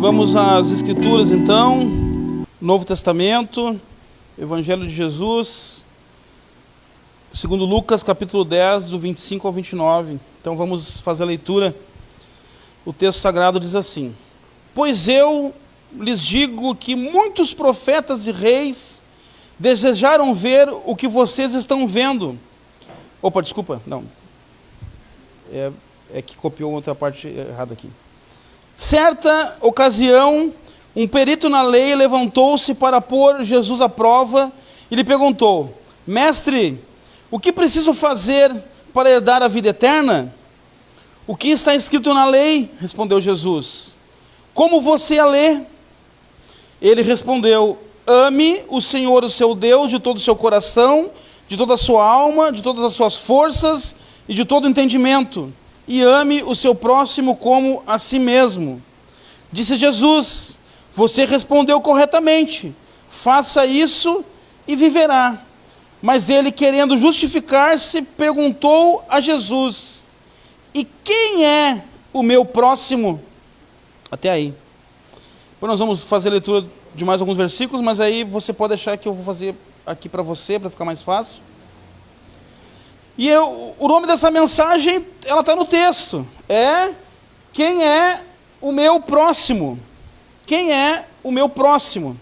Vamos às Escrituras então, Novo Testamento, Evangelho de Jesus, segundo Lucas capítulo 10, do 25 ao 29. Então vamos fazer a leitura. O texto sagrado diz assim: Pois eu lhes digo que muitos profetas e reis desejaram ver o que vocês estão vendo. Opa, desculpa, não. É que copiou outra parte errada aqui. Certa ocasião, um perito na lei levantou-se para pôr Jesus à prova e lhe perguntou: Mestre, o que preciso fazer para herdar a vida eterna? O que está escrito na lei? Respondeu Jesus. Como você a lê? Ele respondeu: Ame o Senhor, o seu Deus, de todo o seu coração, de toda a sua alma, de todas as suas forças e de todo o entendimento. E ame o seu próximo como a si mesmo. Disse Jesus: Você respondeu corretamente. Faça isso e viverá. Mas ele, querendo justificar-se, perguntou a Jesus: E quem é o meu próximo? Até aí. Depois nós vamos fazer a leitura de mais alguns versículos, mas aí você pode deixar que eu vou fazer aqui para você, para ficar mais fácil. E o nome dessa mensagem, ela está no texto. Quem é o meu próximo? Quem é o meu próximo?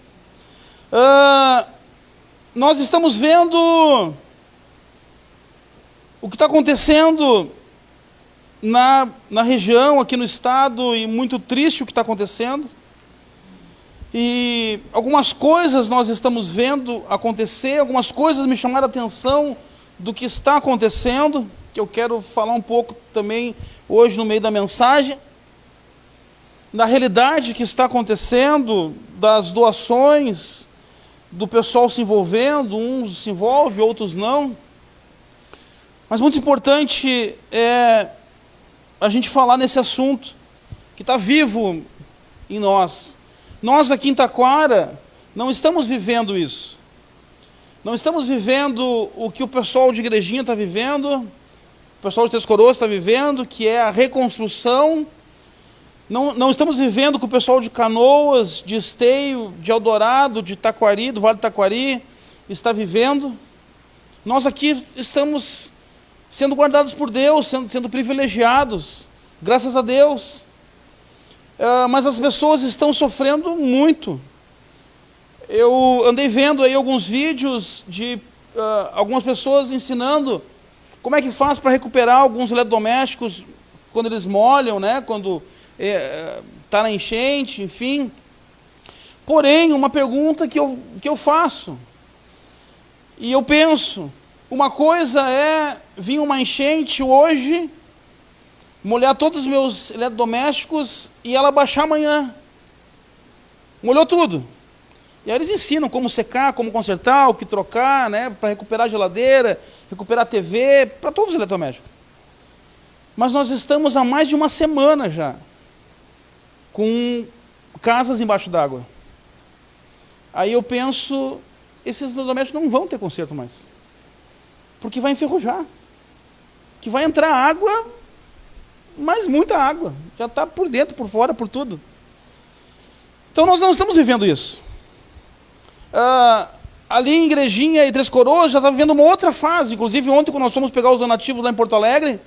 Nós estamos vendo o que está acontecendo na região, aqui no estado, e muito triste o que está acontecendo. E algumas coisas nós estamos vendo acontecer, algumas coisas me chamaram a atenção do que está acontecendo, que eu quero falar um pouco também hoje no meio da mensagem, da realidade que está acontecendo, das doações, do pessoal se envolvendo, uns se envolvem, outros não. Mas muito importante é a gente falar nesse assunto, que está vivo em nós. Nós aqui em Taquara não estamos vivendo isso. Não estamos vivendo o que o pessoal de Igrejinha está vivendo, o pessoal de Três Coroas está vivendo, que é a reconstrução. Não estamos vivendo o que o pessoal de Canoas, de Esteio, de Eldorado, de Taquari, do Vale do Taquari, está vivendo. Nós aqui estamos sendo guardados por Deus, sendo privilegiados, graças a Deus. Mas as pessoas estão sofrendo muito. Eu andei vendo aí alguns vídeos de algumas pessoas ensinando como é que faz para recuperar alguns eletrodomésticos quando eles molham, né? Quando está na enchente, enfim. Porém, uma pergunta que eu faço, e eu penso, uma coisa é vir uma enchente hoje, molhar todos os meus eletrodomésticos e ela baixar amanhã. Molhou tudo. E aí eles ensinam como secar, como consertar, o que trocar, né, para recuperar a geladeira, recuperar a TV, para todos os eletrodomésticos. Mas nós estamos há mais de uma semana já com casas embaixo d'água. Aí eu penso, esses eletrodomésticos não vão ter conserto mais. Porque vai enferrujar. Que vai entrar água, mas muita água. Já está por dentro, por fora, por tudo. Então nós não estamos vivendo isso. Ali em Igrejinha e Três Coroas já está vivendo uma outra fase. Inclusive ontem, quando nós fomos pegar os donativos lá em Porto Alegre,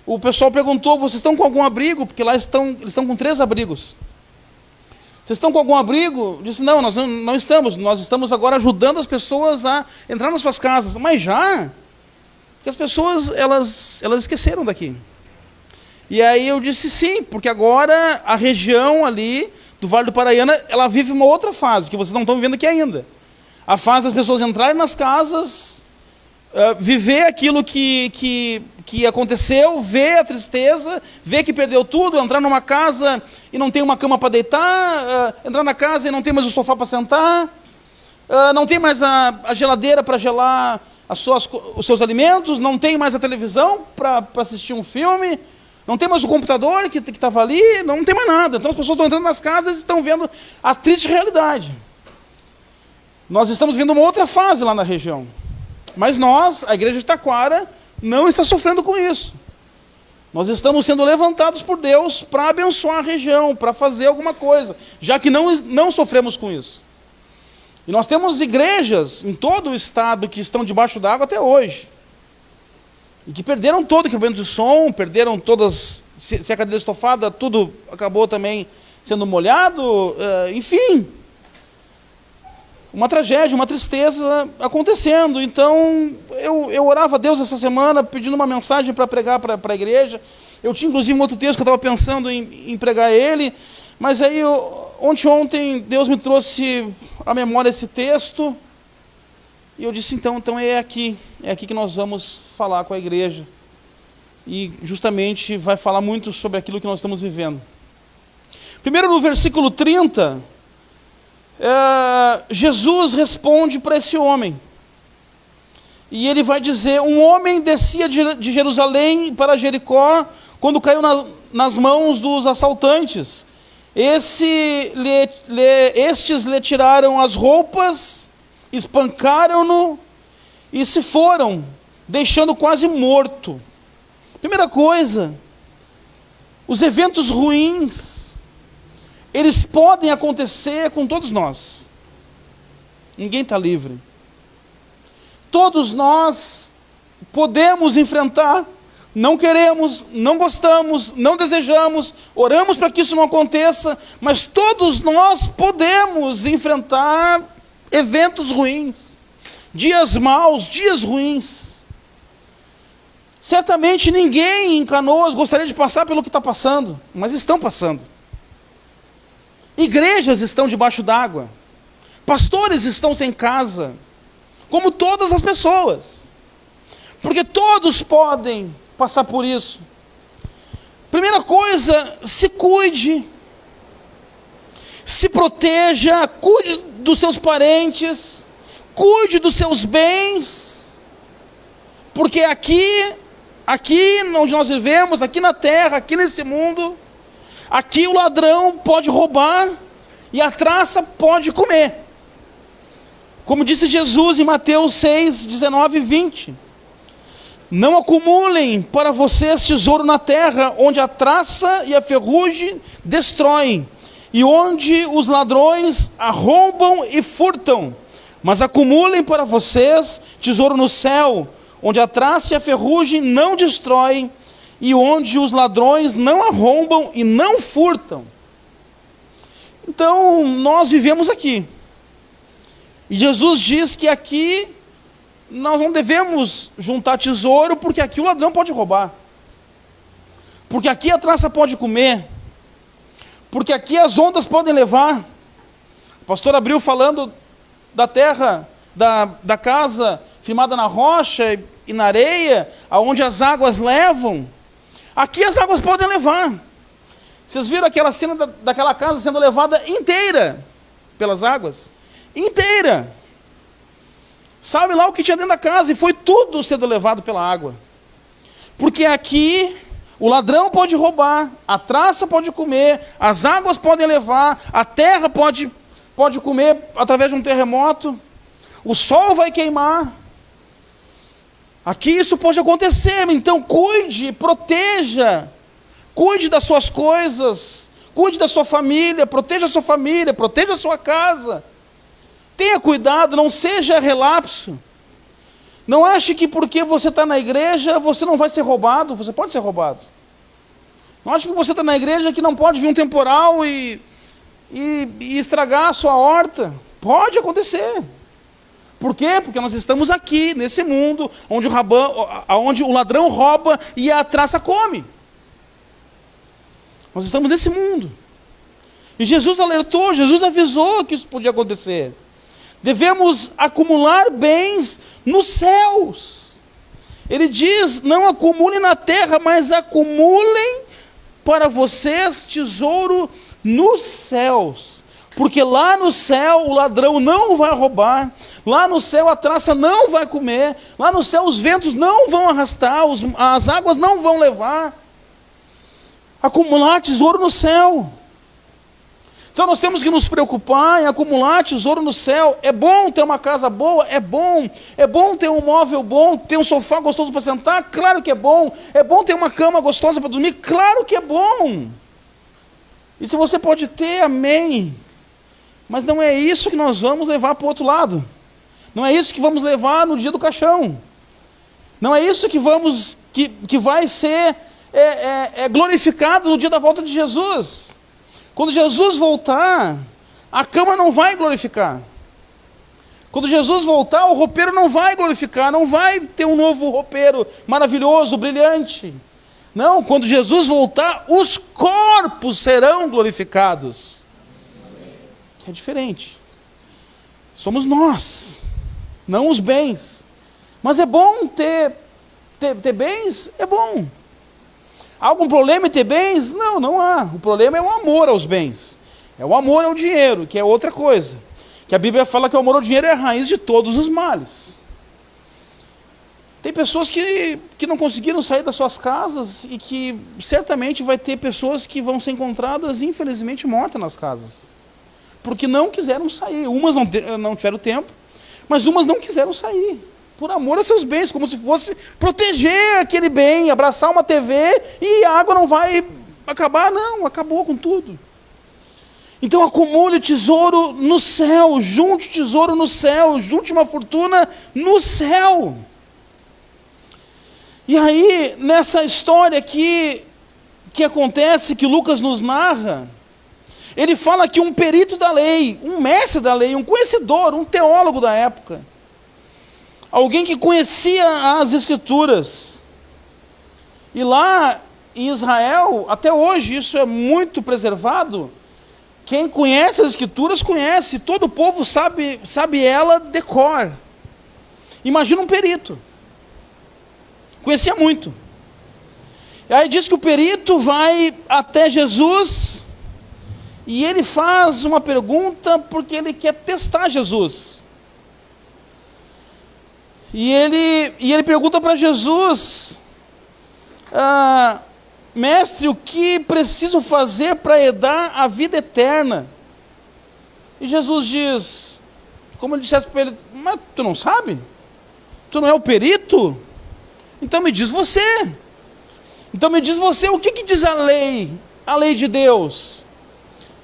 o pessoal perguntou: vocês estão com algum abrigo? Porque lá eles estão com 3 abrigos. Vocês estão com algum abrigo? Eu disse: não, nós não estamos. Nós estamos agora ajudando as pessoas a entrar nas suas casas. Mas já? Porque as pessoas, elas esqueceram daqui. E aí eu disse sim, porque agora a região ali do Vale do Paraiana, ela vive uma outra fase, que vocês não estão vivendo aqui ainda. A fase das pessoas entrarem nas casas, viver aquilo que aconteceu, ver a tristeza, ver que perdeu tudo, entrar numa casa e não tem uma cama para deitar, entrar na casa e não tem mais o sofá para sentar, não tem mais a geladeira para gelar os seus alimentos, não tem mais a televisão para assistir um filme, não tem mais o computador que estava ali, não tem mais nada. Então as pessoas estão entrando nas casas e estão vendo a triste realidade. Nós estamos vendo uma outra fase lá na região. Mas nós, a igreja de Taquara, não está sofrendo com isso. Nós estamos sendo levantados por Deus para abençoar a região, para fazer alguma coisa, já que não sofremos com isso. E nós temos igrejas em todo o estado que estão debaixo d'água até hoje. E que perderam todo o equipamento de som, perderam todas, se a cadeira estofada, tudo acabou também sendo molhado, enfim. Uma tragédia, uma tristeza acontecendo. Então, eu orava a Deus essa semana, pedindo uma mensagem para pregar para a igreja. Eu tinha, inclusive, um outro texto que eu estava pensando em pregar ele, mas aí, ontem, Deus me trouxe à memória esse texto, e eu disse, então é aqui que nós vamos falar com a igreja. E, justamente, vai falar muito sobre aquilo que nós estamos vivendo. Primeiro, no versículo 30... Jesus responde para esse homem, e ele vai dizer: um homem descia de Jerusalém para Jericó, quando caiu nas mãos dos assaltantes. Estes lhe tiraram as roupas, espancaram-no e se foram, deixando quase morto. Primeira coisa, os eventos ruins, eles podem acontecer com todos nós. Ninguém está livre. Todos nós podemos enfrentar, não queremos, não gostamos, não desejamos, oramos para que isso não aconteça, mas todos nós podemos enfrentar eventos ruins, dias maus, dias ruins. Certamente ninguém em Canoas gostaria de passar pelo que está passando, mas estão passando. Igrejas estão debaixo d'água, pastores estão sem casa, como todas as pessoas, porque todos podem passar por isso. Primeira coisa, se cuide, se proteja, cuide dos seus parentes, cuide dos seus bens, porque aqui onde nós vivemos, aqui na terra, aqui nesse mundo, aqui o ladrão pode roubar e a traça pode comer. Como disse Jesus em Mateus 6, 19 e 20. Não acumulem para vocês tesouro na terra, onde a traça e a ferrugem destroem, e onde os ladrões arrombam e furtam. Mas acumulem para vocês tesouro no céu, onde a traça e a ferrugem não destroem, e onde os ladrões não arrombam e não furtam. Então, nós vivemos aqui. E Jesus diz que aqui nós não devemos juntar tesouro, porque aqui o ladrão pode roubar. Porque aqui a traça pode comer. Porque aqui as ondas podem levar. O pastor Abril falando da terra, da casa firmada na rocha e na areia, aonde as águas levam. Aqui as águas podem levar. Vocês viram aquela cena daquela casa sendo levada inteira pelas águas? Inteira. Sabe lá o que tinha dentro da casa, e foi tudo sendo levado pela água. Porque aqui o ladrão pode roubar, a traça pode comer, as águas podem levar, a terra pode comer através de um terremoto, o sol vai queimar. Aqui isso pode acontecer, então cuide, proteja, cuide das suas coisas, cuide da sua família, proteja a sua casa. Tenha cuidado, não seja relapso. Não ache que porque você está na igreja, você não vai ser roubado, você pode ser roubado. Não ache que você está na igreja que não pode vir um temporal e estragar a sua horta. Pode acontecer. Por quê? Porque nós estamos aqui, nesse mundo, onde o ladrão rouba e a traça come. Nós estamos nesse mundo. E Jesus alertou, Jesus avisou que isso podia acontecer. Devemos acumular bens nos céus. Ele diz, não acumulem na terra, mas acumulem para vocês tesouro nos céus. Porque lá no céu o ladrão não vai roubar, lá no céu a traça não vai comer, lá no céu os ventos não vão arrastar, as águas não vão levar. Acumular tesouro no céu. Então nós temos que nos preocupar em acumular tesouro no céu. É bom ter uma casa boa? É bom. É bom ter um móvel bom, ter um sofá gostoso para sentar? Claro que é bom. É bom ter uma cama gostosa para dormir? Claro que é bom. E se você pode ter, amém. Mas não é isso que nós vamos levar para o outro lado. Não é isso que vamos levar no dia do caixão. Não é isso que vai ser glorificado no dia da volta de Jesus. Quando Jesus voltar, a cama não vai glorificar. Quando Jesus voltar, o roupeiro não vai glorificar, não vai ter um novo roupeiro maravilhoso, brilhante. Não, quando Jesus voltar, os corpos serão glorificados. Que é diferente. Somos nós, não os bens. Mas é bom ter bens, é bom. Há algum problema em ter bens? Não, não há. O problema é o amor aos bens. É o amor ao dinheiro, que é outra coisa. Que a Bíblia fala que o amor ao dinheiro é a raiz de todos os males. Tem pessoas que não conseguiram sair das suas casas e que certamente vai ter pessoas que vão ser encontradas, infelizmente, mortas nas casas. Porque não quiseram sair. Umas não tiveram tempo, mas umas não quiseram sair. Por amor a seus bens, como se fosse proteger aquele bem, abraçar uma TV e a água não vai acabar. Não, acabou com tudo. Então acumule tesouro no céu, junte tesouro no céu, junte uma fortuna no céu. E aí, nessa história aqui, que acontece, que Lucas nos narra, ele fala que um perito da lei, um mestre da lei, um conhecedor, um teólogo da época, alguém que conhecia as Escrituras. E lá em Israel, até hoje, isso é muito preservado. Quem conhece as Escrituras, conhece. Todo o povo sabe ela de cor. Imagina um perito. Conhecia muito. E aí diz que o perito vai até Jesus e ele faz uma pergunta porque ele quer testar Jesus. E ele pergunta para Jesus, mestre, o que preciso fazer para herdar a vida eterna? E Jesus diz, como ele dissesse para ele, mas tu não sabe? Tu não é o perito? Então me diz você. Então me diz você, o que diz a lei de Deus?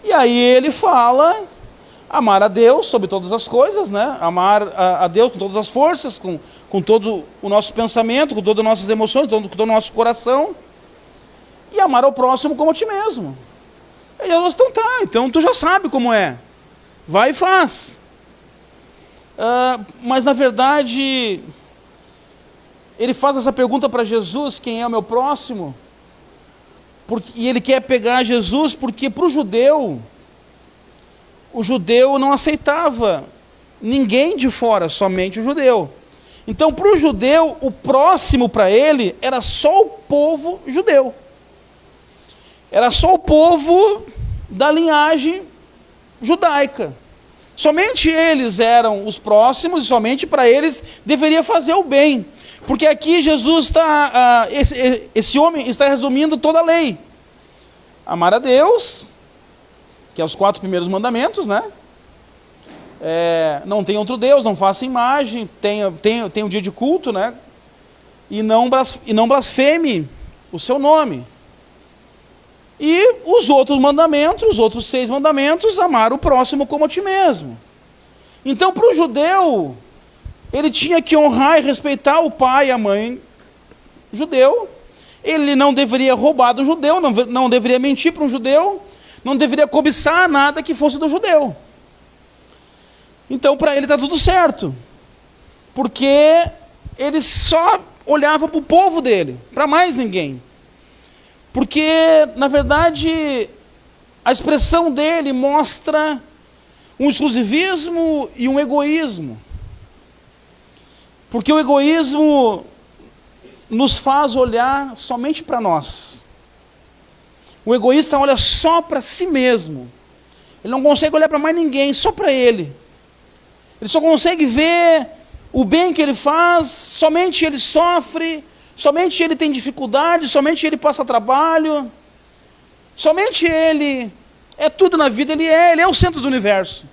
E aí ele fala, amar a Deus sobre todas as coisas, né? Amar a Deus com todas as forças, com todo o nosso pensamento, com todas as nossas emoções, com todo o nosso coração. E amar ao próximo como a ti mesmo. E Jesus, então tu já sabe como é. Vai e faz. Mas na verdade, ele faz essa pergunta para Jesus, quem é o meu próximo? E ele quer pegar Jesus porque para o judeu não aceitava ninguém de fora, somente o judeu. Então para o judeu, o próximo para ele era só o povo judeu. Era só o povo da linhagem judaica. Somente eles eram os próximos e somente para eles deveria fazer o bem. Porque aqui Jesus está, esse homem está resumindo toda a lei. Amar a Deus, que é os 4 primeiros mandamentos, né? Não tem outro Deus, não faça imagem, tem um dia de culto, né? E não blasfeme o seu nome. E os outros mandamentos, os outros 6 mandamentos, amar o próximo como a ti mesmo. Então, para o judeu, ele tinha que honrar e respeitar o pai e a mãe judeu. Ele não deveria roubar do judeu, não deveria mentir para um judeu, não deveria cobiçar nada que fosse do judeu. Então, para ele está tudo certo, porque ele só olhava para o povo dele, para mais ninguém. Porque, na verdade, a expressão dele mostra um exclusivismo e um egoísmo. Porque o egoísmo nos faz olhar somente para nós. O egoísta olha só para si mesmo. Ele não consegue olhar para mais ninguém, só para ele. Ele só consegue ver o bem que ele faz, somente ele sofre, somente ele tem dificuldade, somente ele passa trabalho, somente ele é tudo na vida, ele é o centro do universo.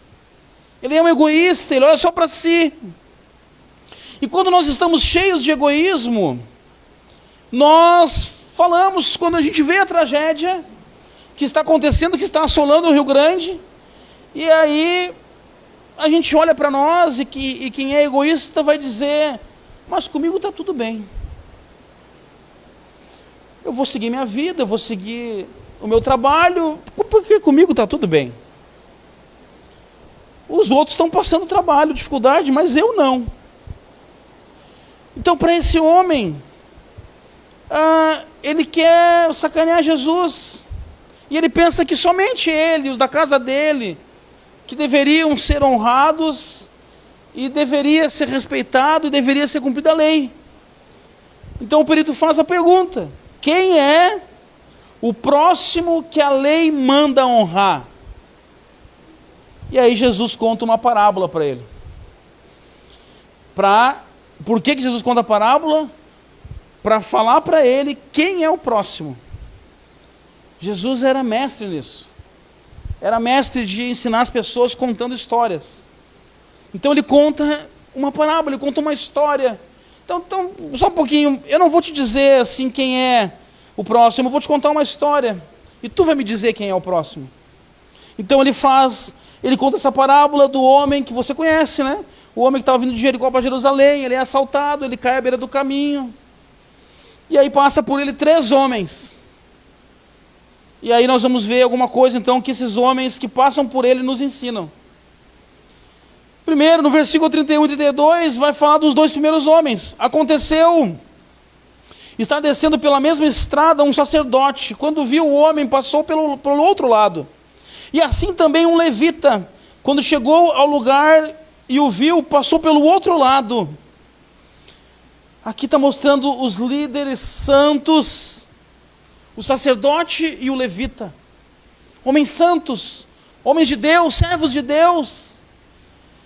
Ele é um egoísta, ele olha só para si. E quando nós estamos cheios de egoísmo, nós falamos, quando a gente vê a tragédia que está acontecendo, que está assolando o Rio Grande, e aí a gente olha para nós e quem é egoísta vai dizer, mas comigo está tudo bem. Eu vou seguir minha vida, eu vou seguir o meu trabalho, porque comigo está tudo bem. Os outros estão passando trabalho, dificuldade, mas eu não. Então, para esse homem, ele quer sacanear Jesus. E ele pensa que somente ele, os da casa dele, que deveriam ser honrados, e deveria ser respeitado, e deveria ser cumprida a lei. Então o perito faz a pergunta: quem é o próximo que a lei manda honrar? E aí Jesus conta uma parábola para ele. Por que Jesus conta a parábola? Para falar para ele quem é o próximo. Jesus era mestre nisso. Era mestre de ensinar as pessoas contando histórias. Então ele conta uma parábola, ele conta uma história. Então, só um pouquinho, eu não vou te dizer assim quem é o próximo, eu vou te contar uma história. E tu vai me dizer quem é o próximo. Então ele conta essa parábola do homem que você conhece, né? O homem que estava vindo de Jericó para Jerusalém, ele é assaltado, ele cai à beira do caminho. E aí passa por ele 3 homens. E aí nós vamos ver alguma coisa, então, que esses homens que passam por ele nos ensinam. Primeiro, no versículo 31 e 32, vai falar dos 2 primeiros homens. Aconteceu estar descendo pela mesma estrada um sacerdote. Quando viu o homem, passou pelo outro lado. E assim também um levita, quando chegou ao lugar e o viu, passou pelo outro lado. Aqui está mostrando os líderes santos, o sacerdote e o levita. Homens santos, homens de Deus, servos de Deus,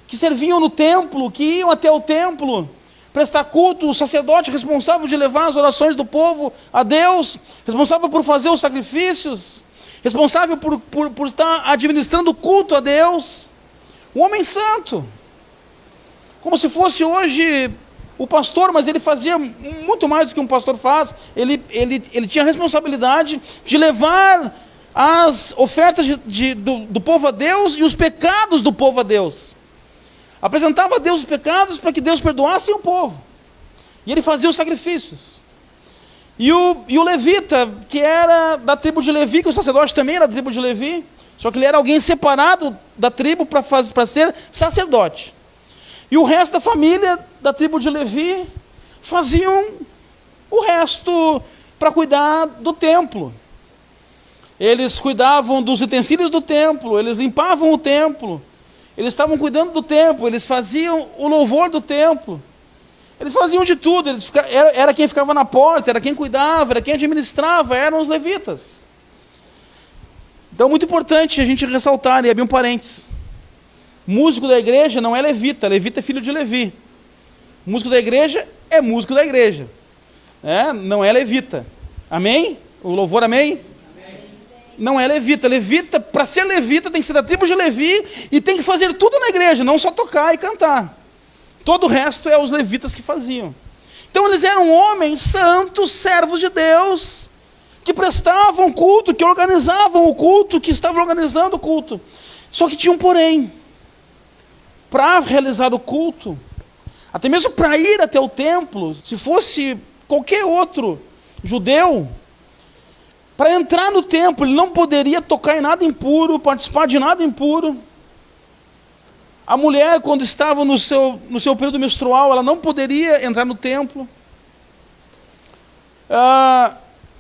que serviam no templo, que iam até o templo prestar culto. O sacerdote responsável de levar as orações do povo a Deus, responsável por fazer os sacrifícios, responsável por estar administrando o culto a Deus. Um homem santo, como se fosse hoje o pastor, mas ele fazia muito mais do que um pastor faz. Ele tinha a responsabilidade de levar as ofertas do povo a Deus e os pecados do povo a Deus. Apresentava a Deus os pecados para que Deus perdoasse o povo. E ele fazia os sacrifícios. E o levita, que era da tribo de Levi, que o sacerdote também era da tribo de Levi, só que ele era alguém separado da tribo para ser sacerdote. E o resto da família da tribo de Levi faziam o resto para cuidar do templo. Eles cuidavam dos utensílios do templo, eles limpavam o templo, eles estavam cuidando do templo, eles faziam o louvor do templo, eles faziam de tudo, era quem ficava na porta, era quem cuidava, era quem administrava, eram os levitas. Então é muito importante a gente ressaltar, e abrir um parênteses. Músico da igreja não é levita, levita é filho de Levi. Músico da igreja é músico da igreja, não é levita. Amém? O louvor, amém? Não é levita. Levita, para ser levita, tem que ser da tribo de Levi e tem que fazer tudo na igreja, não só tocar e cantar. Todo o resto é os levitas que faziam. Então eles eram homens santos, servos de Deus, que prestavam culto, que organizavam o culto, que estavam organizando o culto. Só que tinha um porém. Para realizar o culto, até mesmo para ir até o templo, se fosse qualquer outro judeu, para entrar no templo, ele não poderia tocar em nada impuro, participar de nada impuro. A mulher, quando estava no seu período menstrual, ela não poderia entrar no templo.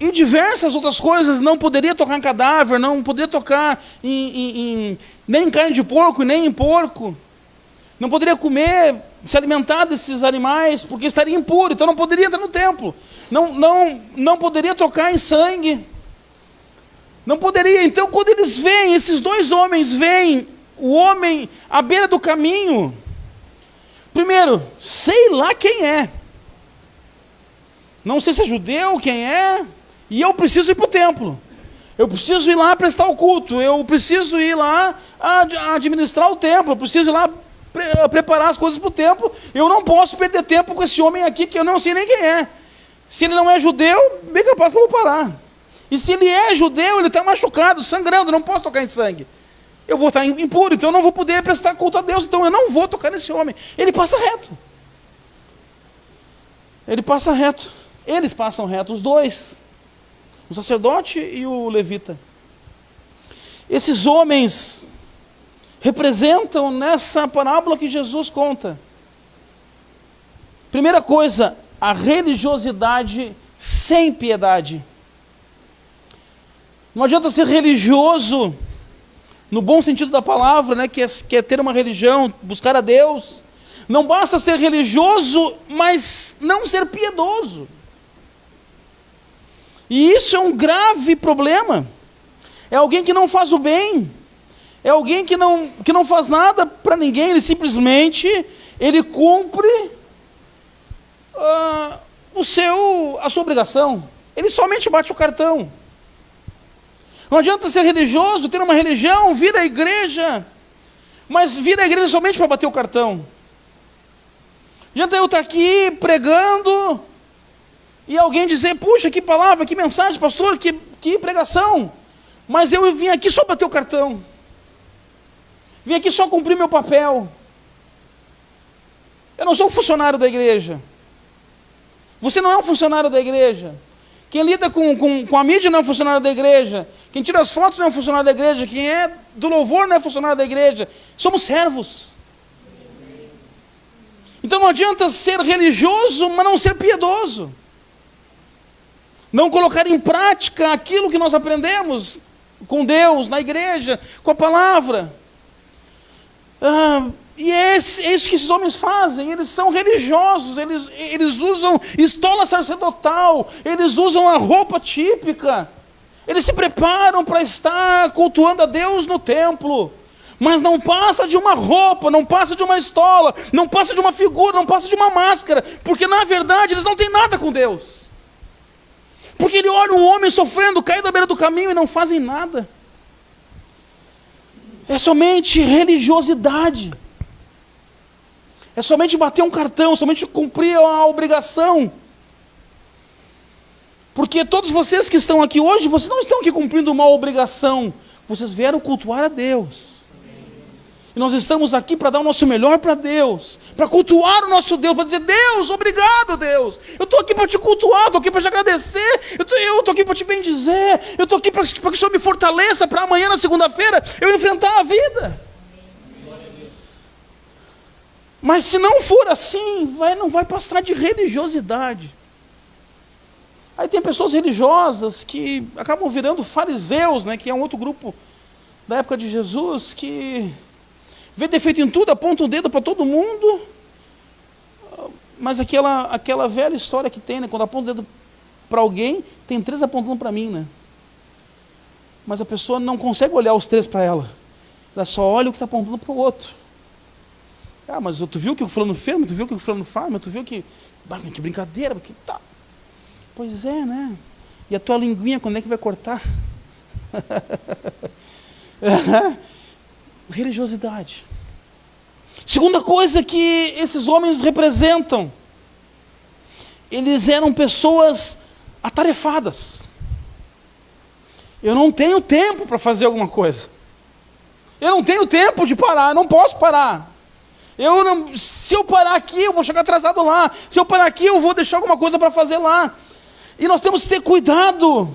E diversas outras coisas, não poderia tocar em cadáver, não poderia tocar nem em carne de porco, nem em porco. Não poderia comer, se alimentar desses animais, porque estaria impuro, então não poderia entrar no templo. Não poderia tocar em sangue. Não poderia. Então, quando eles veem, esses 2 homens veem o homem à beira do caminho, primeiro, sei lá quem é. Não sei se é judeu, quem é, e eu preciso ir para o templo. Eu preciso ir lá prestar o culto, eu preciso ir lá administrar o templo, eu preciso ir lá preparar as coisas para o templo. Eu não posso perder tempo com esse homem aqui que eu não sei nem quem é. Se ele não é judeu, bem capaz que eu vou parar. E se ele é judeu, ele está machucado, sangrando, não posso tocar em sangue. Eu vou estar impuro, então eu não vou poder prestar culto a Deus, então eu não vou tocar nesse homem. Ele passa reto. Ele passa reto. Eles passam reto, os dois. O sacerdote e o levita. Esses homens representam nessa parábola que Jesus conta. Primeira coisa, a religiosidade sem piedade. Não adianta ser religioso, no bom sentido da palavra, né, que é ter uma religião, buscar a Deus. Não basta ser religioso, mas não ser piedoso. E isso é um grave problema. É alguém que não faz o bem. É alguém que não faz nada para ninguém. Ele cumpre a sua obrigação. Ele somente bate o cartão. Não adianta ser religioso, ter uma religião, vir à igreja, mas vir à igreja somente para bater o cartão. Não adianta eu estar aqui pregando e alguém dizer, puxa, que palavra, que mensagem, pastor, que pregação. Mas eu vim aqui só bater o cartão. Vim aqui só cumprir meu papel. Eu não sou um funcionário da igreja. Você não é um funcionário da igreja. Quem lida com a mídia não é um funcionário da igreja. Quem tira as fotos não é um funcionário da igreja. Quem é do louvor não é funcionário da igreja. Somos servos. Então não adianta ser religioso, mas não ser piedoso. Não colocar em prática aquilo que nós aprendemos com Deus, na igreja, com a palavra. E é isso que esses homens fazem. Eles são religiosos, eles usam estola sacerdotal, eles usam a roupa típica, eles se preparam para estar cultuando a Deus no templo, mas não passa de uma roupa, não passa de uma estola, não passa de uma figura, não passa de uma máscara, porque na verdade eles não têm nada com Deus. Porque ele olha um homem sofrendo, caído à beira do caminho e não fazem nada. É somente religiosidade. É somente bater um cartão, somente cumprir a obrigação. Porque todos vocês que estão aqui hoje, vocês não estão aqui cumprindo uma obrigação. Vocês vieram cultuar a Deus. E nós estamos aqui para dar o nosso melhor para Deus, para cultuar o nosso Deus, para dizer, Deus, obrigado, Deus. Eu estou aqui para te cultuar, estou aqui para te agradecer, eu estou aqui para te bendizer, eu estou aqui para que o Senhor me fortaleça para amanhã, na segunda-feira, eu enfrentar a vida. Mas se não for assim, não vai passar de religiosidade. Aí tem pessoas religiosas que acabam virando fariseus, né, que é um outro grupo da época de Jesus, que vê defeito em tudo, aponta o dedo para todo mundo, mas aquela velha história que tem, né, quando aponta o dedo para alguém, tem 3 apontando para mim, né? Mas a pessoa não consegue olhar os 3 para ela só olha o que está apontando para o outro. Mas tu viu o que o fulano fez, mas tu viu o que o fulano faz, mas tu viu que brincadeira, que tá. Pois é, né? E a tua linguinha, quando é que vai cortar? Religiosidade. Segunda coisa que esses homens representam, eles eram pessoas atarefadas. Eu não tenho tempo para fazer alguma coisa. Eu não tenho tempo de parar, eu não posso parar. Se eu parar aqui, eu vou chegar atrasado lá. Se eu parar aqui, eu vou deixar alguma coisa para fazer lá. E nós temos que ter cuidado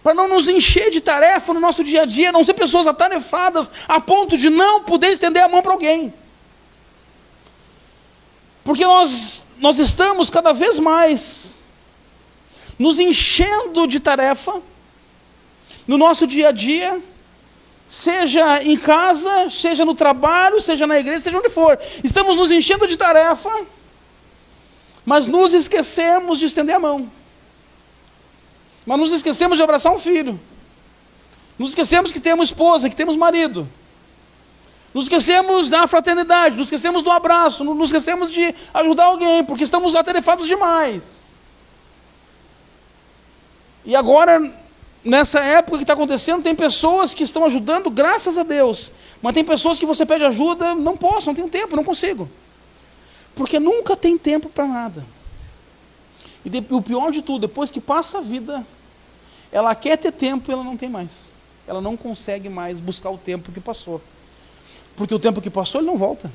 para não nos encher de tarefa no nosso dia a dia, não ser pessoas atarefadas a ponto de não poder estender a mão para alguém. Porque nós estamos cada vez mais nos enchendo de tarefa no nosso dia a dia, seja em casa, seja no trabalho, seja na igreja, seja onde for. Estamos nos enchendo de tarefa, mas nos esquecemos de estender a mão. Mas nos esquecemos de abraçar um filho. Nos esquecemos que temos esposa, que temos marido. Nos esquecemos da fraternidade, nos esquecemos do abraço, nos esquecemos de ajudar alguém, porque estamos atarefados demais. E agora, nessa época que está acontecendo, tem pessoas que estão ajudando, graças a Deus. Mas tem pessoas que você pede ajuda, não posso, não tenho tempo, não consigo. Porque nunca tem tempo para nada. E o pior de tudo, depois que passa a vida, ela quer ter tempo e ela não tem mais. Ela não consegue mais buscar o tempo que passou. Porque o tempo que passou, ele não volta.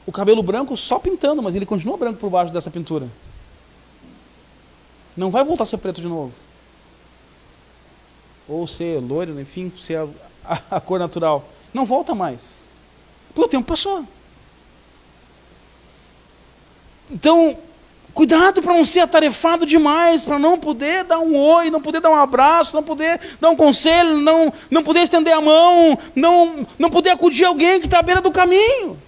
O cabelo branco só pintando, mas ele continua branco por baixo dessa pintura. Não vai voltar a ser preto de novo. Ou ser loiro, enfim, ser a cor natural. Não volta mais. Porque o tempo passou. Então, cuidado para não ser atarefado demais, para não poder dar um oi, não poder dar um abraço, não poder dar um conselho, não poder estender a mão, não poder acudir alguém que está à beira do caminho.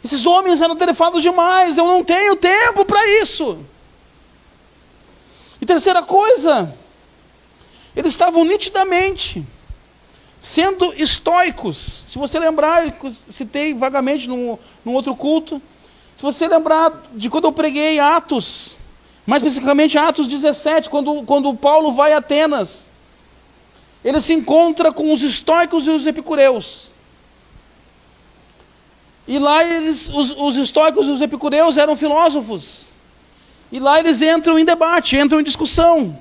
Esses homens eram atarefados demais, eu não tenho tempo para isso. E terceira coisa, eles estavam nitidamente sendo estoicos. Se você lembrar, eu citei vagamente num outro culto, se você lembrar de quando eu preguei Atos, mais especificamente Atos 17, quando Paulo vai a Atenas, ele se encontra com os estoicos e os epicureus. E lá os estoicos e os epicureus eram filósofos. E lá eles entram em debate, entram em discussão.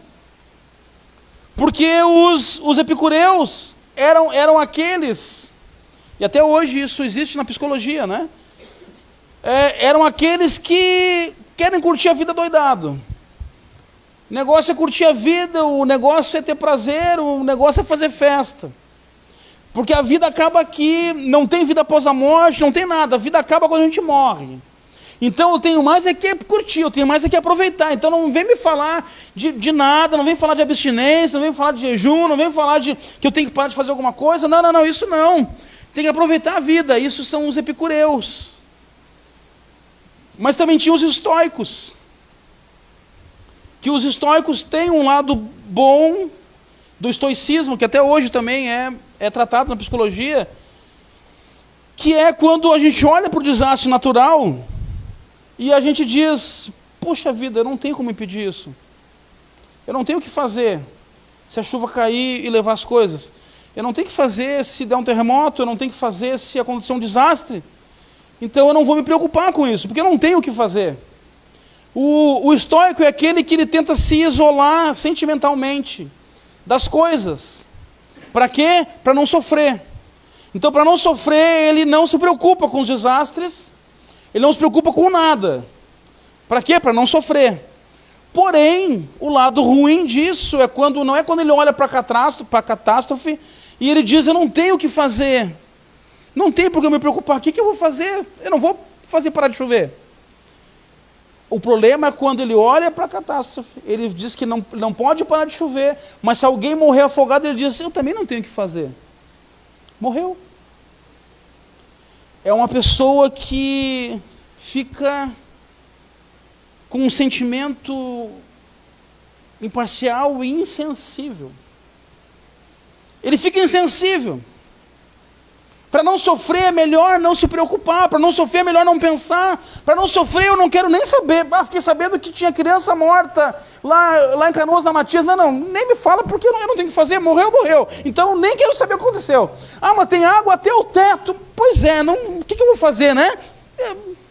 Porque os epicureus eram aqueles, e até hoje isso existe na psicologia, né? Eram aqueles que querem curtir a vida doidado. O negócio é curtir a vida, o negócio é ter prazer, o negócio é fazer festa. Porque a vida acaba aqui, não tem vida após a morte, não tem nada, a vida acaba quando a gente morre. Então eu tenho mais é que curtir, eu tenho mais é que aproveitar. Então não vem me falar de nada, não vem falar de abstinência, não vem falar de jejum, não vem falar de que eu tenho que parar de fazer alguma coisa. Não, isso não. Tem que aproveitar a vida, isso são os epicureus. Mas também tinha os estoicos. Que os estoicos têm um lado bom do estoicismo, que até hoje também é tratado na psicologia, que é quando a gente olha para o desastre natural e a gente diz, puxa vida, eu não tenho como impedir isso. Eu não tenho o que fazer se a chuva cair e levar as coisas. Eu não tenho o que fazer se der um terremoto, eu não tenho o que fazer se acontecer um desastre. Então eu não vou me preocupar com isso, porque eu não tenho o que fazer. O estoico é aquele que ele tenta se isolar sentimentalmente das coisas. Para quê? Para não sofrer. Então, para não sofrer, ele não se preocupa com os desastres, ele não se preocupa com nada. Para quê? Para não sofrer. Porém, o lado ruim disso não é quando ele olha para a catástrofe e ele diz, eu não tenho o que fazer. Não tem por que eu me preocupar. O que eu vou fazer? Eu não vou fazer parar de chover. O problema é quando ele olha para a catástrofe, ele diz que não pode parar de chover, mas se alguém morrer afogado, ele diz, eu também não tenho o que fazer. Morreu. É uma pessoa que fica com um sentimento imparcial e insensível. Ele fica insensível. Para não sofrer é melhor não se preocupar, para não sofrer é melhor não pensar, para não sofrer eu não quero nem saber. Fiquei sabendo que tinha criança morta lá em Canoas, na Matias. Não, nem me fala porque eu não tenho o que fazer, morreu. Então nem quero saber o que aconteceu. Mas tem água até o teto. Pois é, o que eu vou fazer, né?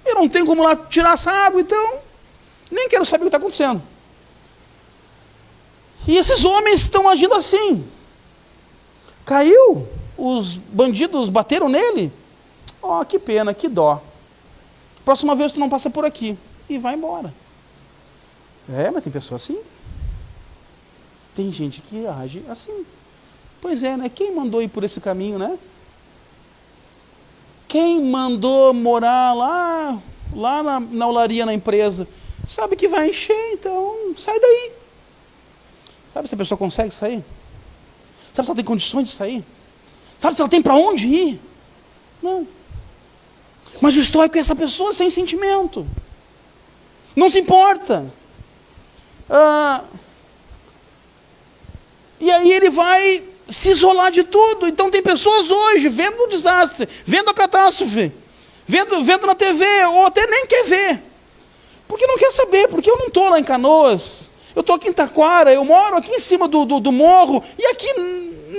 Eu não tenho como lá tirar essa água, então nem quero saber o que está acontecendo. E esses homens estão agindo assim. Caiu. Os bandidos bateram nele. Que pena, que dó. Próxima vez tu não passa por aqui. E vai embora. Mas tem pessoa assim. Tem gente que age assim. Pois é, né? Quem mandou ir por esse caminho, né? Quem mandou morar lá na olaria, na empresa? Sabe que vai encher, então sai daí. Sabe se a pessoa consegue sair? Sabe se ela tem condições de sair? Sabe se ela tem para onde ir? Não. Mas o estoico é essa pessoa sem sentimento. Não se importa. E aí ele vai se isolar de tudo. Então tem pessoas hoje vendo o desastre, vendo a catástrofe, vendo na TV, ou até nem quer ver. Porque não quer saber, porque eu não estou lá em Canoas. Eu estou aqui em Taquara, eu moro aqui em cima do morro, e aqui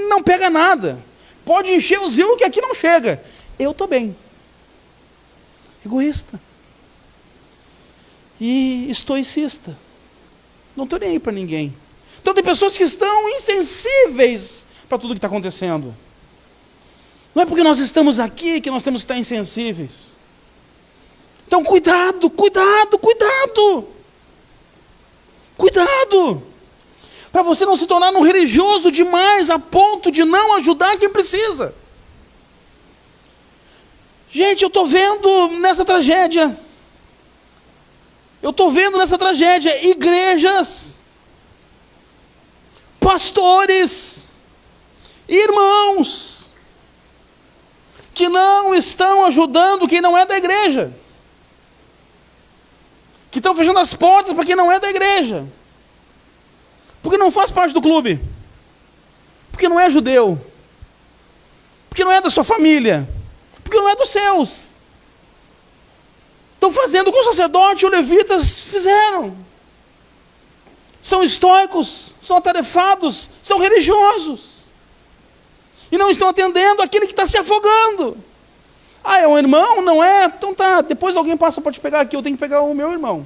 não pega nada. Pode encher os rios que aqui não chega. Eu estou bem. Egoísta. E estoicista. Não estou nem aí para ninguém. Então tem pessoas que estão insensíveis para tudo que está acontecendo. Não é porque nós estamos aqui que nós temos que estar insensíveis. Então cuidado, cuidado, cuidado. Cuidado. Para você não se tornar um religioso demais a ponto de não ajudar quem precisa. Gente, eu estou vendo nessa tragédia. Igrejas, pastores, irmãos, que não estão ajudando quem não é da igreja. Que estão fechando as portas para quem não é da igreja. Porque não faz parte do clube. Porque não é judeu. Porque não é da sua família. Porque não é dos seus. Estão fazendo o que o sacerdote e os levitas fizeram. São estoicos, são atarefados, são religiosos. E não estão atendendo aquele que está se afogando. Ah, é um irmão? Não é? Então tá, depois alguém passa para te pegar aqui, eu tenho que pegar o meu irmão.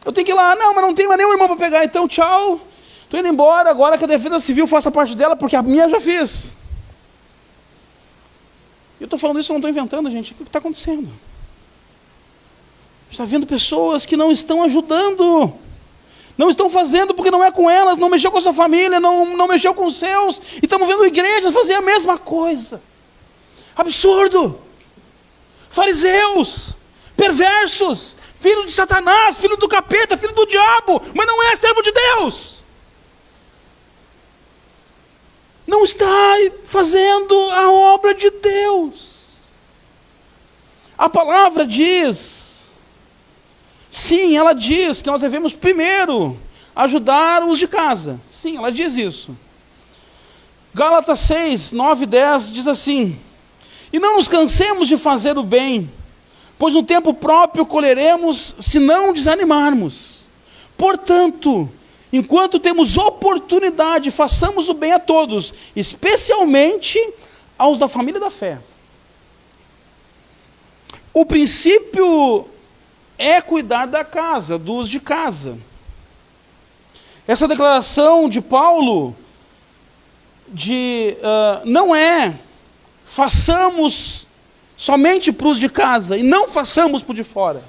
Eu tenho que ir lá, não, mas não tem mais nenhum irmão para pegar, então tchau. Estou indo embora, agora que a defesa civil faça parte dela, porque a minha eu já fiz. Eu estou falando isso, eu não estou inventando, gente. O que está acontecendo? Está vendo pessoas que não estão ajudando. Não estão fazendo porque não é com elas, não mexeu com a sua família, não mexeu com os seus. E estamos vendo igrejas fazer a mesma coisa. Absurdo. Fariseus, perversos, filho de Satanás, filho do capeta, filho do diabo, mas não é servo de Deus. Não está fazendo a obra de Deus. A palavra diz, sim, ela diz que nós devemos primeiro ajudar os de casa. Sim, ela diz isso. Gálatas 6, 9 e 10 diz assim: e não nos cansemos de fazer o bem, pois no tempo próprio colheremos se não desanimarmos. Portanto, enquanto temos oportunidade, façamos o bem a todos, especialmente aos da família da fé. O princípio é cuidar da casa, dos de casa. Essa declaração de Paulo não é façamos somente para os de casa e não façamos para os de fora.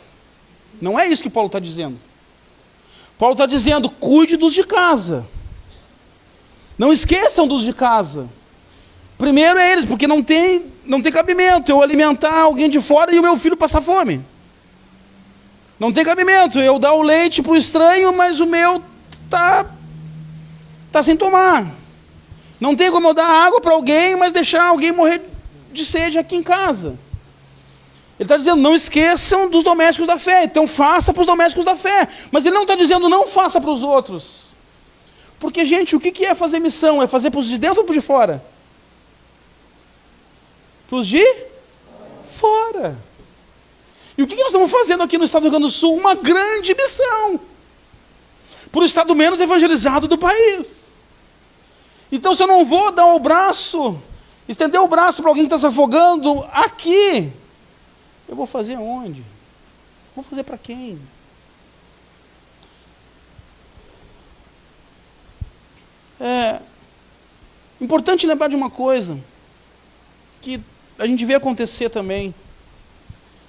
Não é isso que Paulo está dizendo. Paulo está dizendo, cuide dos de casa. Não esqueçam dos de casa. Primeiro é eles, porque não tem cabimento eu alimentar alguém de fora e o meu filho passar fome. Não tem cabimento eu dar o leite para o estranho, mas o meu tá sem tomar. Não tem como eu dar água para alguém, mas deixar alguém morrer de sede aqui em casa. Ele está dizendo, não esqueçam dos domésticos da fé. Então faça para os domésticos da fé. Mas ele não está dizendo, não faça para os outros. Porque, gente, o que é fazer missão? É fazer para os de dentro ou para os de fora? Para os de fora. E o que nós estamos fazendo aqui no estado do Rio Grande do Sul? Uma grande missão. Para o estado menos evangelizado do país. Então, se eu não vou dar o braço, estender o braço para alguém que está se afogando aqui, eu vou fazer aonde? Vou fazer para quem? É importante lembrar de uma coisa, que a gente vê acontecer também.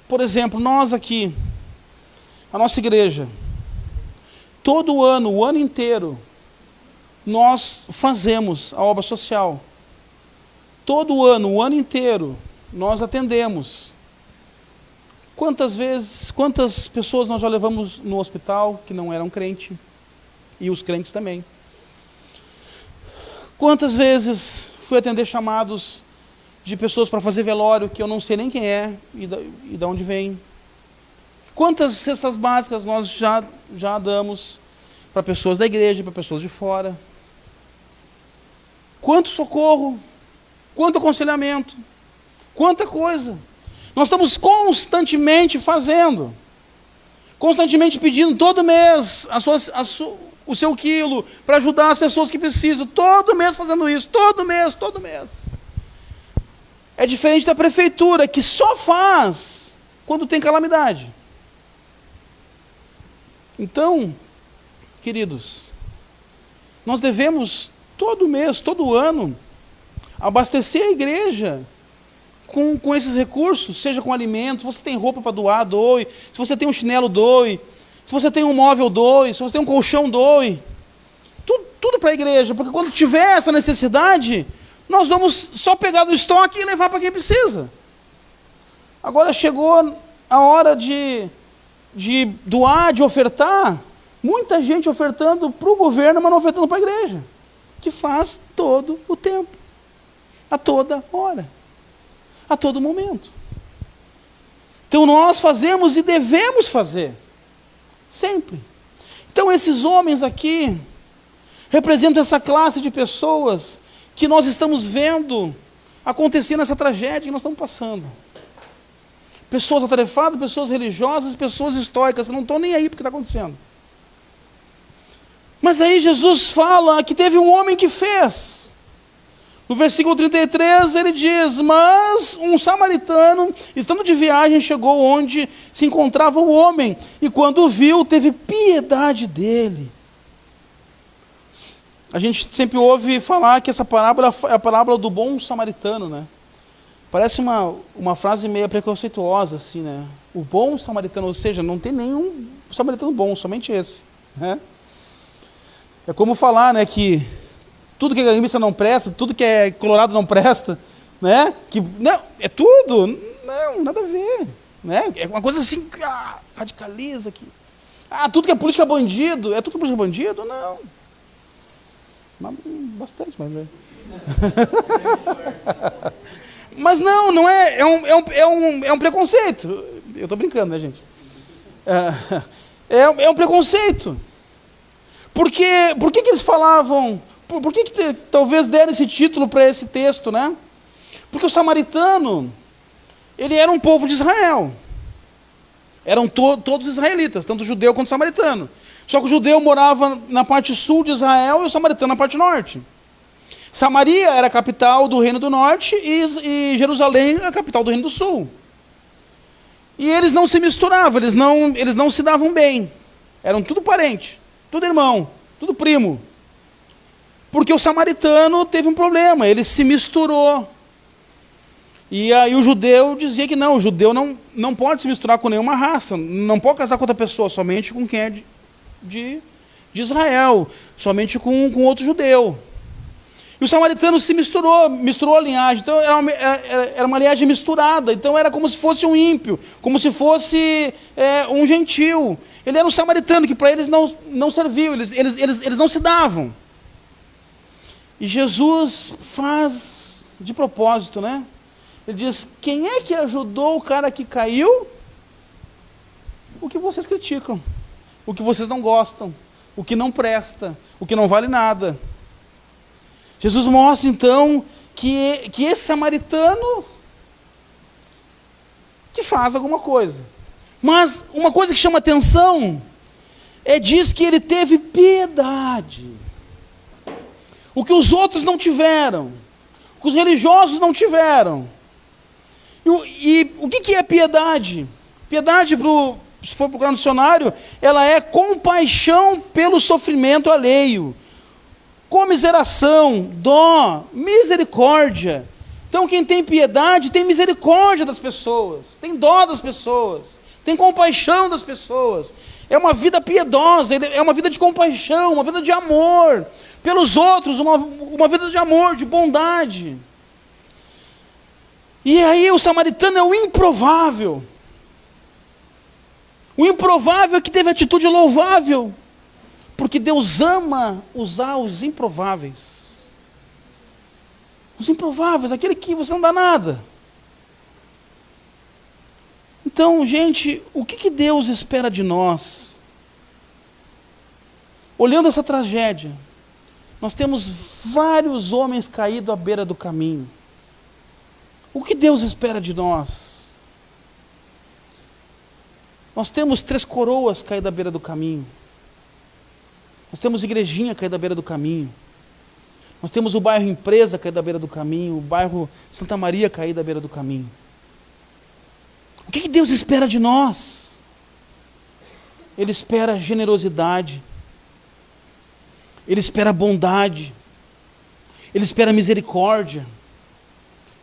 Por exemplo, nós aqui, a nossa igreja, todo ano, o ano inteiro, nós fazemos a obra social. Todo ano, o ano inteiro, nós atendemos. Quantas pessoas nós já levamos no hospital que não eram crentes? E os crentes também. Quantas vezes fui atender chamados de pessoas para fazer velório que eu não sei nem quem é e de onde vem? Quantas cestas básicas nós já damos para pessoas da igreja, para pessoas de fora? Quanto socorro, quanto aconselhamento, quanta coisa. Nós estamos constantemente fazendo. constantemente pedindo todo mês o seu quilo para ajudar as pessoas que precisam, todo mês fazendo isso, todo mês. É diferente da prefeitura, que só faz quando tem calamidade. Então, queridos, nós devemos todo mês, todo ano, abastecer a igreja com esses recursos, seja com alimentos. Se você tem roupa para doar, doe. Se você tem um chinelo, doe. Se você tem um móvel, doe. Se você tem um colchão, doe. Tudo para a igreja, porque quando tiver essa necessidade, nós vamos só pegar do estoque e levar para quem precisa. Agora chegou a hora de doar, de ofertar. Muita gente ofertando para o governo, mas não ofertando para a igreja, que faz todo o tempo, a toda hora, a todo momento. Então nós fazemos e devemos fazer, sempre. Então esses homens aqui representam essa classe de pessoas que nós estamos vendo acontecer nessa tragédia que nós estamos passando. Pessoas atarefadas, pessoas religiosas, pessoas estoicas, que não estão nem aí para o que está acontecendo. Mas aí Jesus fala que teve um homem que fez. No versículo 33 ele diz: mas um samaritano, estando de viagem, chegou onde se encontrava o homem, e quando o viu, teve piedade dele. A gente sempre ouve falar que essa parábola é a parábola do bom samaritano, né? Parece uma frase meio preconceituosa, assim, né? O bom samaritano, ou seja, não tem nenhum samaritano bom, somente esse, né? É como falar, né, que tudo que é gremista não presta, tudo que é colorado não presta, né? Que, não, é tudo, não, nada a ver, né? É uma coisa assim, radicaliza aqui. Tudo que é política bandido, é tudo que é política bandido? Não. Bastante, mas é. Mas não é, é um preconceito. Eu estou brincando, né, gente? É um preconceito. Por que eles falavam? Por que talvez deram esse título para esse texto, né? Porque o samaritano, ele era um povo de Israel. Eram todos israelitas, tanto judeu quanto samaritano. Só que o judeu morava na parte sul de Israel e o samaritano na parte norte. Samaria era a capital do reino do norte e Jerusalém a capital do reino do sul. E eles não se misturavam, eles não se davam bem. Eram tudo parente, tudo irmão, tudo primo. Porque o samaritano teve um problema, ele se misturou. E aí o judeu dizia que não, o judeu não pode se misturar com nenhuma raça, não pode casar com outra pessoa, somente com quem é de Israel, somente com outro judeu. E o samaritano se misturou a linhagem, então era uma linhagem misturada, então era como se fosse um ímpio, como se fosse um gentil. Ele era um samaritano, que para eles não serviu, eles não se davam. E Jesus faz de propósito, né? Ele diz: quem é que ajudou o cara que caiu? O que vocês criticam, o que vocês não gostam, o que não presta, o que não vale nada. Jesus mostra então que esse samaritano que faz alguma coisa. Mas uma coisa que chama atenção diz que ele teve piedade. O que os outros não tiveram, o que os religiosos não tiveram. E o que é piedade? Piedade, se for procurar no dicionário, ela é compaixão pelo sofrimento alheio, comiseração, dó, misericórdia. Então quem tem piedade tem misericórdia das pessoas, tem dó das pessoas, tem compaixão das pessoas. É uma vida piedosa, é uma vida de compaixão, uma vida de amor pelos outros, uma vida de amor, de bondade. E aí o samaritano é o improvável. O improvável é que teve atitude louvável, porque Deus ama usar os improváveis. Os improváveis, aquele que você não dá nada. Então, gente, o que Deus espera de nós? Olhando essa tragédia, nós temos vários homens caídos à beira do caminho. O que Deus espera de nós? Nós temos Três Coroas cair da beira do caminho. Nós temos Igrejinha cair da beira do caminho. Nós temos o bairro Empresa cair da beira do caminho, o bairro Santa Maria cair da beira do caminho. O que Deus espera de nós? Ele espera generosidade. Ele espera bondade. Ele espera misericórdia.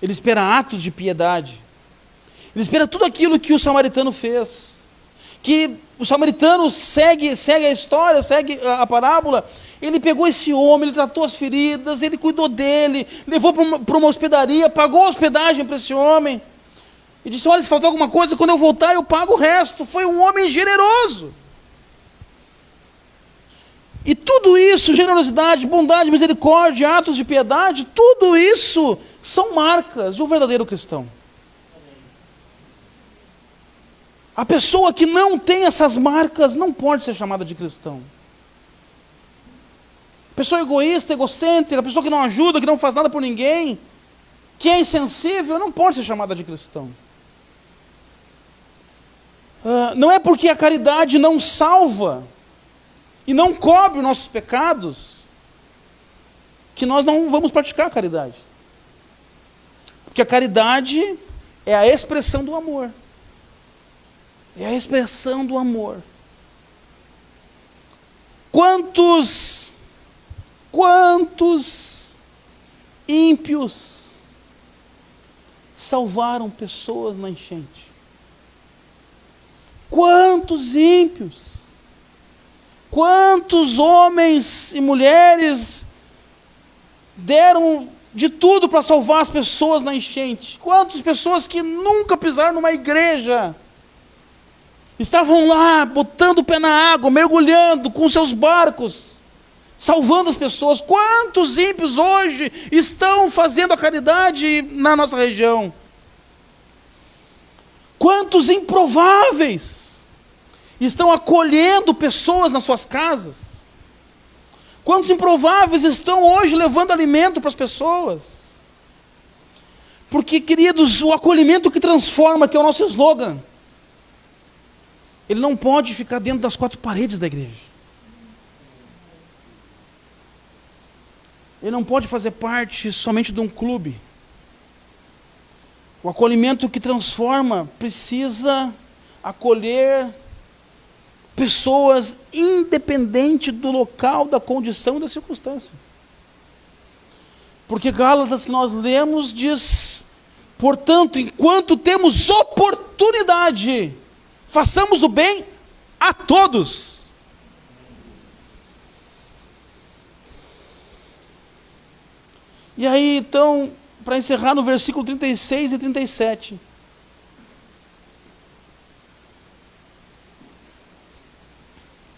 Ele espera atos de piedade. Ele espera tudo aquilo que o samaritano fez. Que o samaritano segue a história, segue a parábola. Ele pegou esse homem, ele tratou as feridas, ele cuidou dele, levou para uma hospedaria, pagou a hospedagem para esse homem. E disse, olha, se faltar alguma coisa, quando eu voltar eu pago o resto. Foi um homem generoso. E tudo isso, generosidade, bondade, misericórdia, atos de piedade, tudo isso são marcas de um verdadeiro cristão. A pessoa que não tem essas marcas não pode ser chamada de cristão. Pessoa egoísta, egocêntrica, pessoa que não ajuda, que não faz nada por ninguém, que é insensível, não pode ser chamada de cristão. Não é porque a caridade não salva e não cobre os nossos pecados que nós não vamos praticar a caridade. Porque a caridade é a expressão do amor. É a expressão do amor. Quantos ímpios salvaram pessoas na enchente? Quantos ímpios? Quantos homens e mulheres deram de tudo para salvar as pessoas na enchente? Quantas pessoas que nunca pisaram numa igreja estavam lá, botando o pé na água, mergulhando com seus barcos, salvando as pessoas? Quantos ímpios hoje estão fazendo a caridade na nossa região? Quantos improváveis estão acolhendo pessoas nas suas casas? Quantos improváveis estão hoje levando alimento para as pessoas? Porque, queridos, o acolhimento que transforma, que é o nosso slogan, ele não pode ficar dentro das quatro paredes da igreja. Ele não pode fazer parte somente de um clube. O acolhimento que transforma precisa acolher pessoas independente do local, da condição e da circunstância. Porque Gálatas que nós lemos diz, portanto, enquanto temos oportunidade, façamos o bem a todos. E aí, então, para encerrar no versículo 36 e 37.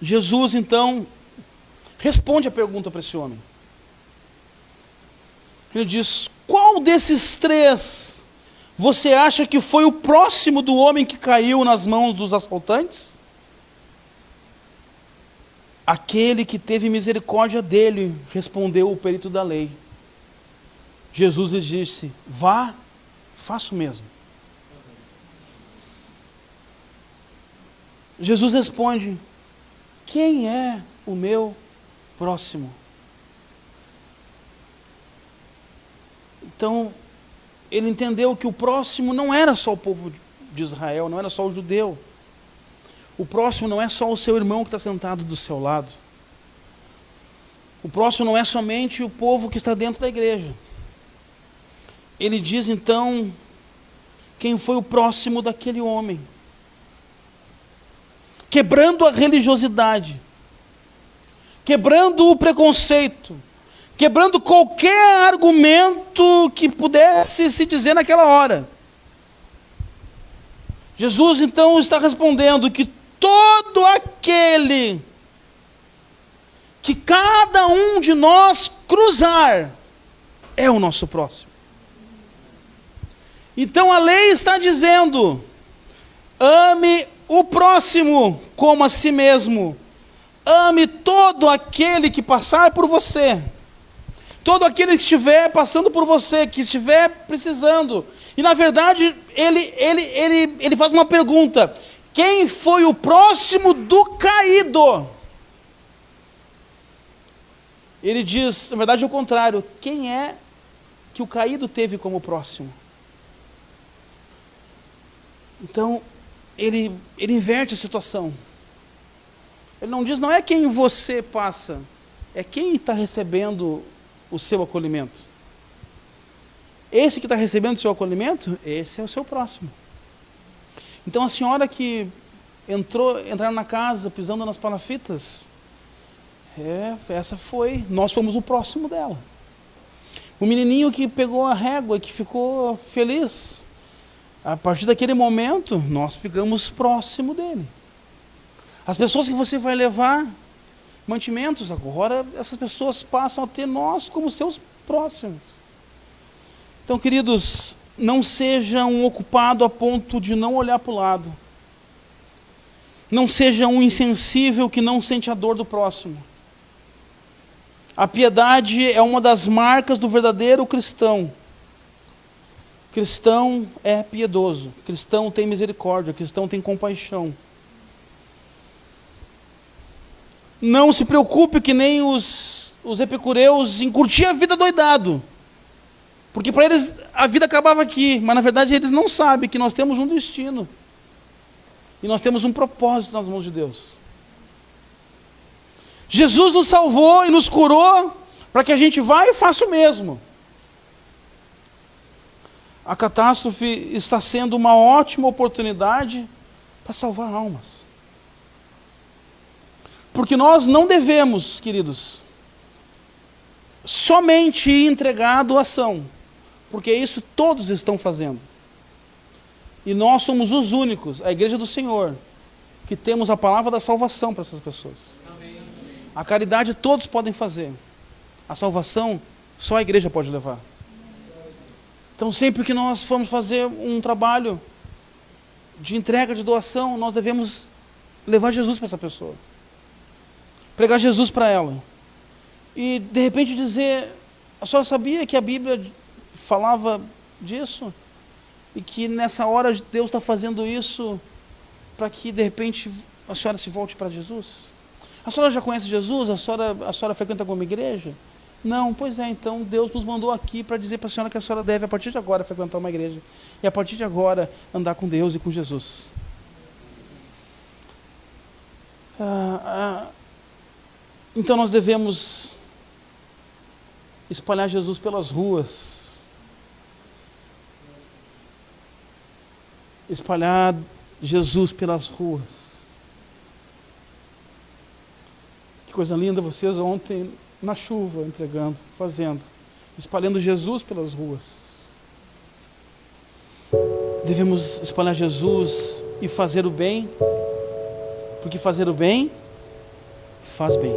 Jesus, então, responde a pergunta para esse homem. Ele diz, qual desses três você acha que foi o próximo do homem que caiu nas mãos dos assaltantes? Aquele que teve misericórdia dele, respondeu o perito da lei. Jesus lhe disse, vá, faça o mesmo. Jesus responde, quem é o meu próximo? Então, ele entendeu que o próximo não era só o povo de Israel, não era só o judeu. O próximo não é só o seu irmão que está sentado do seu lado. O próximo não é somente o povo que está dentro da igreja. Ele diz então, quem foi o próximo daquele homem. Quebrando a religiosidade, quebrando o preconceito, quebrando qualquer argumento que pudesse se dizer naquela hora. Jesus então está respondendo que todo aquele que cada um de nós cruzar é o nosso próximo. Então a lei está dizendo, ame o próximo como a si mesmo. Ame todo aquele que passar por você. Todo aquele que estiver passando por você, que estiver precisando. E na verdade, ele faz uma pergunta. Quem foi o próximo do caído? Ele diz, na verdade é o contrário, quem é que o caído teve como próximo? Então, ele inverte a situação. Ele não diz, não é quem você passa, é quem está recebendo o seu acolhimento. Esse que está recebendo o seu acolhimento, esse é o seu próximo. Então a senhora que entraram na casa pisando nas palafitas, essa foi, nós fomos o próximo dela. O menininho que pegou a régua e que ficou feliz, a partir daquele momento, nós ficamos próximo dele. As pessoas que você vai levar mantimentos agora, essas pessoas passam a ter nós como seus próximos. Então, queridos, não seja um ocupado a ponto de não olhar para o lado. Não seja um insensível que não sente a dor do próximo. A piedade é uma das marcas do verdadeiro cristão. Cristão é piedoso, cristão tem misericórdia, cristão tem compaixão. Não se preocupe que nem os epicureus em curtir a vida doidado. Porque para eles a vida acabava aqui, mas na verdade eles não sabem que nós temos um destino. E nós temos um propósito nas mãos de Deus. Jesus nos salvou e nos curou para que a gente vá e faça o mesmo. A catástrofe está sendo uma ótima oportunidade para salvar almas. Porque nós não devemos, queridos, somente entregar a doação, porque isso todos estão fazendo. E nós somos os únicos, a igreja do Senhor, que temos a palavra da salvação para essas pessoas. A caridade todos podem fazer. A salvação só a igreja pode levar. Então sempre que nós formos fazer um trabalho de entrega, de doação, nós devemos levar Jesus para essa pessoa. Pregar Jesus para ela. E de repente dizer, a senhora sabia que a Bíblia falava disso? E que nessa hora Deus está fazendo isso para que de repente a senhora se volte para Jesus? A senhora já conhece Jesus? A senhora frequenta alguma igreja? Não, pois é, então Deus nos mandou aqui para dizer para a senhora que a senhora deve a partir de agora frequentar uma igreja. E a partir de agora andar com Deus e com Jesus. Então nós devemos espalhar Jesus pelas ruas. Espalhar Jesus pelas ruas. Que coisa linda vocês ontem na chuva entregando, fazendo, espalhando Jesus pelas ruas. Devemos espalhar Jesus e fazer o bem, porque fazer o bem faz bem.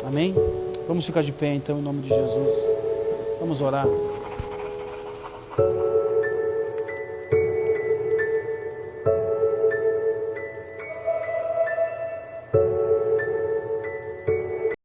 Amém? Vamos ficar de pé então em nome de Jesus. Vamos orar.